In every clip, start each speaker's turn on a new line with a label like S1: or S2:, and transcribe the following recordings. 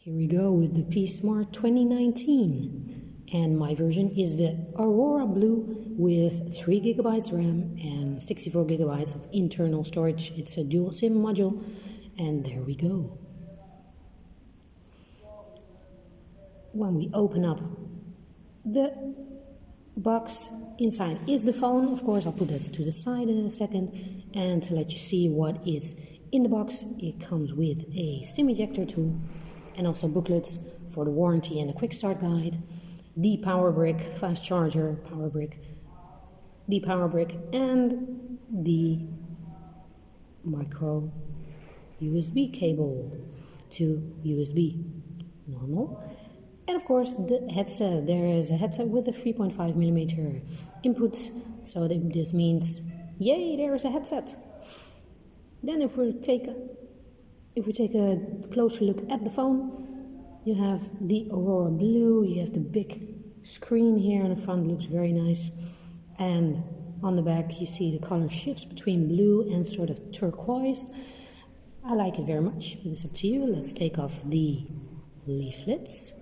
S1: Here we go with the P Smart 2019, and my version is the Aurora Blue with 3 GB RAM and 64 GB of internal storage. It's a dual SIM module, and there we go. When we open up the box, inside is the phone. Of course, I'll put this to the side in a second, and to let you see what is in the box, it comes with a SIM ejector tool and also booklets for the warranty and the quick start guide, the power brick, fast charger power brick, the power brick, and the micro USB cable to USB normal. And of course the headset, there is a headset with a 3.5mm input, so this means yay, there is a headset. Then if we take a closer look at the phone, you have the Aurora Blue, you have the big screen here on the front, looks very nice, and on the back you see the color shifts between blue and sort of turquoise. I like it very much, but it's up to you. Let's take off the leaflets.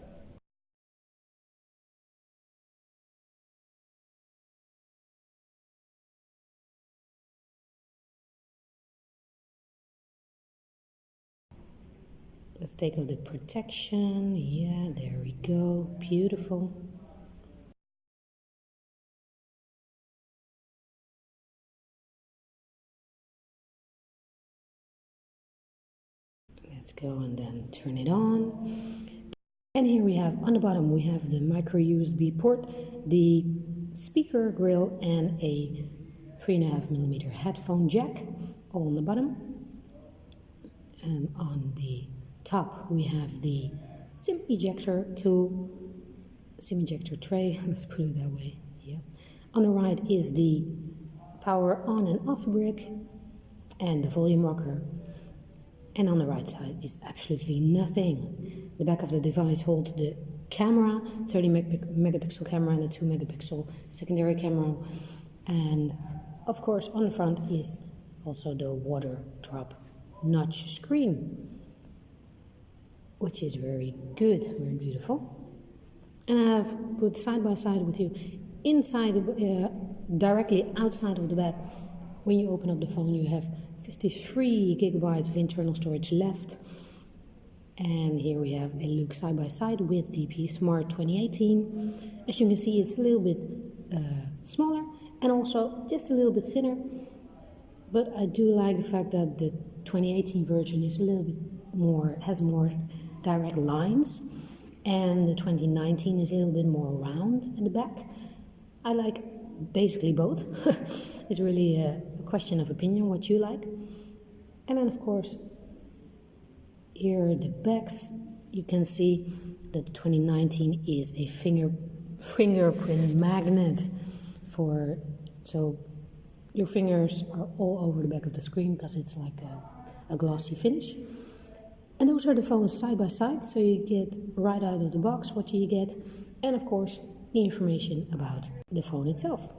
S1: Let's take off the protection. Yeah, there we go. Beautiful. Let's go and then turn it on. And here we have, on the bottom, we have the micro USB port, the speaker grill, and a 3.5mm headphone jack, all on the bottom. And on the top we have the SIM ejector tool, SIM ejector tray, let's put it that way. Yeah. On the right is the power on and off brick and the volume rocker. And on the right side is absolutely nothing. The back of the device holds the camera, 30 megapixel camera and a 2 megapixel secondary camera. And of course on the front is also the water drop notch screen, which is very good, very beautiful. And I have put side by side with you inside, directly outside of the bag. When you open up the phone, you have 53 GB of internal storage left. And here we have a look side by side with the P Smart 2018. As you can see, it's a little bit smaller and also just a little bit thinner. But I do like the fact that the 2018 version is a little bit more, has more direct lines, and the 2019 is a little bit more round at the back. I like basically both. It's really a question of opinion what you like. And then of course here are the backs. You can see that the 2019 is a fingerprint magnet for, so your fingers are all over the back of the screen because it's like a glossy finish. And those are the phones side by side, so you get right out of the box what you get, and of course the information about the phone itself.